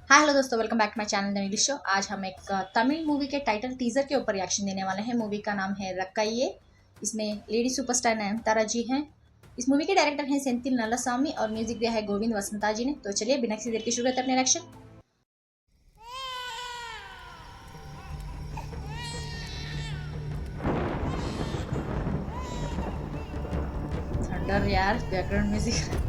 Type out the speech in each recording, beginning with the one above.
हाय hello दोस्तों, welcome back to my channel the English show. आज हम एक तमिल मूवी के टाइटल टीजर के ऊपर रिएक्शन देने वाले हैं। मूवी का नाम है रक्काइये। इसमें लेडी सुपरस्टार नयनतारा जी हैं। इस मूवी के डायरेक्टर हैं सेंथिल नलासामी और म्यूजिक दिया है गोविंद वसंता जी ने। तो चलिए बिना किसी देर के शुरू करते हैं अपने रिएक्शन। थंडर यार, background music.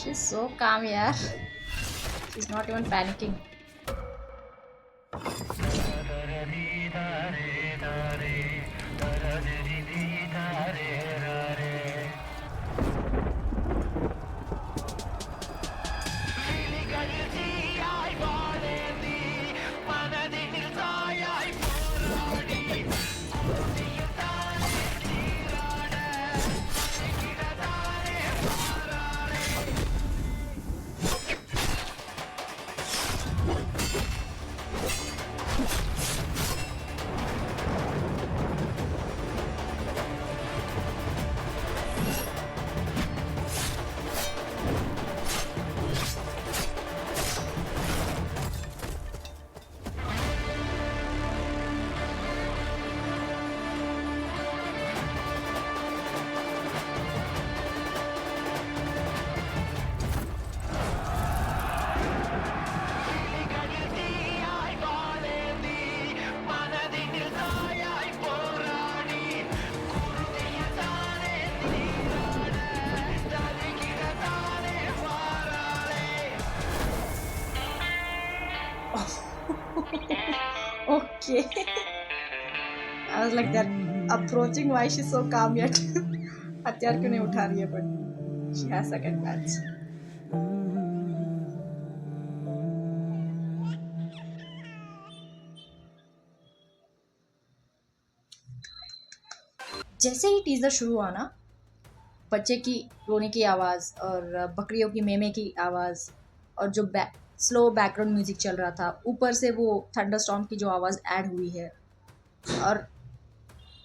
She's so calm, yeah. She's not even panicking. Okay. I was like that approaching why she's so calm yet. हथियार क्यों नहीं उठा रही है, but she has second plans. जैसे ही टीजर शुरू हुआ ना, बच्चे की रोने की आवाज़ और बकरियों की मेमे की आवाज़ और जो स्लो बैकग्राउंड म्यूजिक चल रहा था, ऊपर से वो थंडरस्टॉर्म की जो आवाज़ ऐड हुई है और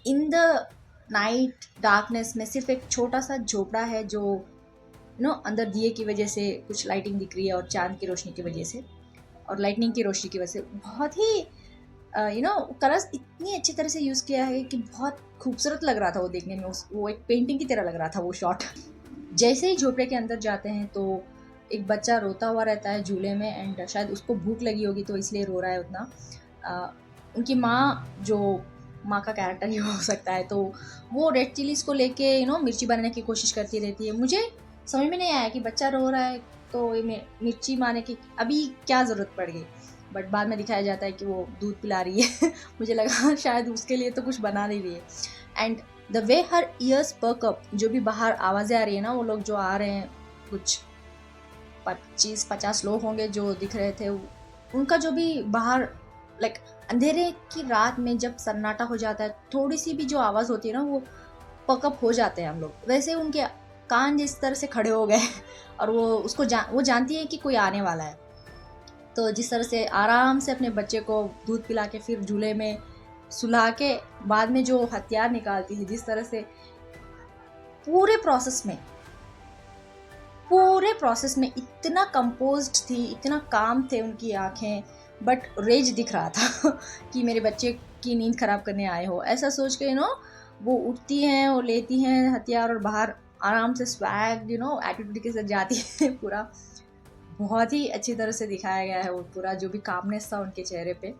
इन द नाइट डार्कनेस में सिर्फ एक छोटा सा झोपड़ा है जो अंदर दिए की वजह से कुछ लाइटिंग दिख रही है और चांद की रोशनी की वजह से और लाइटनिंग की रोशनी की वजह से बहुत ही कलर्स इतनी अच्छी तरह से यूज़ किया है कि बहुत खूबसूरत लग रहा था वो देखने में। वो एक पेंटिंग की तरह लग रहा था वो शॉट। जैसे ही झोपड़े के अंदर जाते हैं तो एक बच्चा रोता हुआ रहता है झूले में, एंड शायद उसको भूख लगी होगी तो इसलिए रो रहा है उतना। उनकी माँ, जो माँ का कैरेक्टर ही हो सकता है, तो वो रेड चिलीज को लेके मिर्ची बनाने की कोशिश करती रहती है। मुझे समझ में नहीं आया कि बच्चा रो रहा है तो मिर्ची मारने की अभी क्या ज़रूरत पड़ गई, बट बाद में दिखाया जाता है कि वो दूध पिला रही है। मुझे लगा शायद उसके लिए तो कुछ बना नहीं रही है। And the way her ears perk up, जो भी बाहर आवाज़ें आ रही है ना, वो लोग जो आ रहे हैं, कुछ 25-50 लोग होंगे जो दिख रहे थे, उनका जो भी बाहर लाइक अंधेरे की रात में जब सन्नाटा हो जाता है, थोड़ी सी भी जो आवाज़ होती है ना, वो पकअप हो जाते हैं हम लोग। वैसे उनके कान जिस तरह से खड़े हो गए और वो जानती है कि कोई आने वाला है। तो जिस तरह से आराम से अपने बच्चे को दूध पिला के फिर झूले में सुला के बाद में जो हथियार निकालती है, जिस तरह से पूरे प्रोसेस में इतना कंपोज्ड थी, इतना काम थे उनकी आंखें, बट रेज दिख रहा था कि मेरे बच्चे की नींद खराब करने आए हो, ऐसा सोच के वो उठती हैं और लेती हैं हथियार और बाहर आराम से स्वैग एटीट्यूड के साथ जाती है। पूरा बहुत ही अच्छी तरह से दिखाया गया है वो पूरा, जो भी कामनेस था उनके चेहरे पे।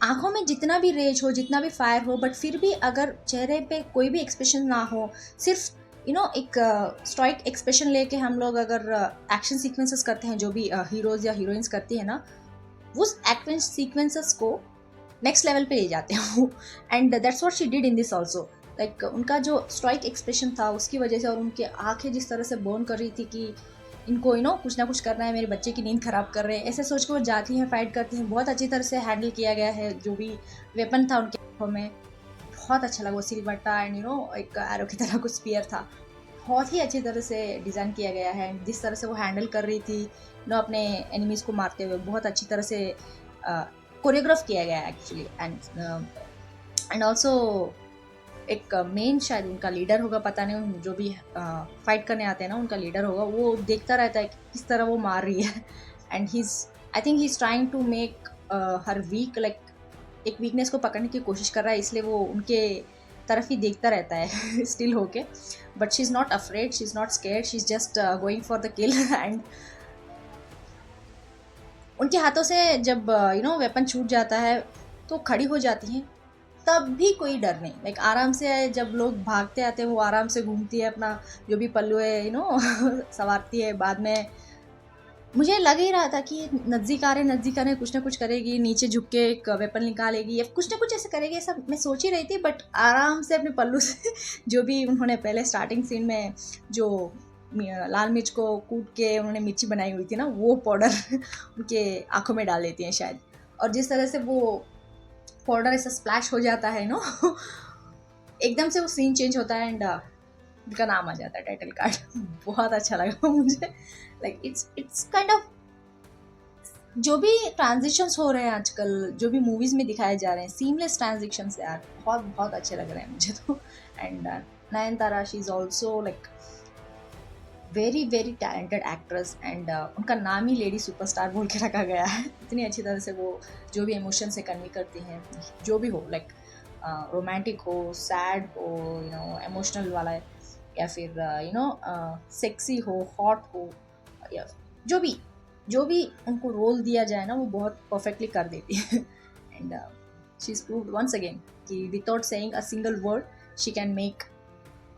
आंखों में जितना भी रेज हो, जितना भी फायर हो, बट फिर भी अगर चेहरे पे कोई भी एक्सप्रेशन ना हो, सिर्फ एक स्ट्राइक एक्सप्रेशन लेके हम लोग अगर एक्शन सीक्वेंसेस करते हैं, जो भी हीरोज या हीरोइंस करती है ना, उस एक्शन सीक्वेंसेस को नेक्स्ट लेवल पे ले जाते हैं वो, and that's what she did in this also. Like उनका जो स्ट्राइक एक्सप्रेशन था उसकी वजह से, और उनकी आंखें जिस तरह से बर्न कर रही थी कि इनको कुछ ना कुछ करना है, मेरे बच्चे की नींद खराब कर रहे हैं, ऐसे सोच के वो जाती हैं, फाइट करती हैं। बहुत अच्छी तरह से हैंडल किया गया है जो भी वेपन था उनके हाथों में, बहुत अच्छा लगा। वो सिलबट्टा एंड एक एरो की तरह कुछ स्पीयर था, बहुत ही अच्छी तरह से डिज़ाइन किया गया है। जिस तरह से वो हैंडल कर रही थी अपने एनिमीज़ को मारते हुए, बहुत अच्छी तरह से कोरियोग्राफ किया गया है एक्चुअली। एंड ऑल्सो एक मेन शायद उनका लीडर होगा, पता नहीं, जो भी फाइट करने आते हैं ना, उनका लीडर होगा, वो देखता रहता है कि किस तरह वो मार रही है, and I think he is trying to make her weak, like एक वीकनेस को पकड़ने की कोशिश कर रहा है, इसलिए वो उनके तरफ ही देखता रहता है स्टिल होके। But she is not afraid, she is not scared, she is just going for the kill. And उनके हाथों से जब वेपन छूट जाता है तो खड़ी हो जाती हैं, तब भी कोई डर नहीं। लाइक आराम से जब लोग भागते आते हैं वो आराम से घूमती है, अपना जो भी पल्लू है संवारती है। बाद में मुझे लग ही रहा था कि नज़दीक आ रहे कुछ ना कुछ करेगी, नीचे झुक के एक वेपन निकालेगी या कुछ ना कुछ ऐसे करेगी, ऐसा मैं सोच ही रही थी। बट आराम से अपने पल्लू से जो भी उन्होंने पहले स्टार्टिंग सीन में जो लाल मिर्च को कूट के उन्होंने मिर्ची बनाई हुई थी ना, वो पाउडर उनके आँखों में डाल देती हैं शायद, और जिस तरह से वो पाउडर ऐसा स्प्लैश हो जाता है एकदम से वो सीन चेंज होता है एंड उनका नाम आ जाता है, टाइटल कार्ड। बहुत अच्छा लगा मुझे। लाइक इट्स काइंड ऑफ जो भी ट्रांजिशंस हो रहे हैं आजकल, जो भी मूवीज में दिखाए जा रहे हैं, सीमलेस ट्रांजिशंस यार, बहुत बहुत अच्छे लग रहे हैं मुझे तो। And Nayanthara, she is also like very very talented actress, and उनका नाम ही लेडी सुपरस्टार बोल के रखा गया है। इतनी अच्छी तरह से वो जो भी इमोशन से कन्वे करती हैं, जो भी हो, लाइक रोमांटिक हो, सैड हो, इमोशनल वाला है, या फिर सेक्सी हो, हॉट हो, या जो भी उनको रोल दिया जाए ना, वो बहुत परफेक्टली कर देती है। And she is proved once again कि without saying a single word she can make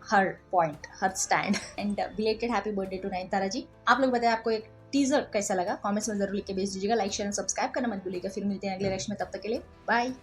her point, her stand. And belated happy birthday to Nayanthara ji. आप लोग बताएं आपको एक टीजर कैसा लगा, कमेंट्स में जरूर लिख के भेज दीजिएगा। लाइक शेयर एंड सब्सक्राइब करना मत भूलिएगा। फिर मिलते हैं अगले रिएक्शन में, तब तक के लिए बाय।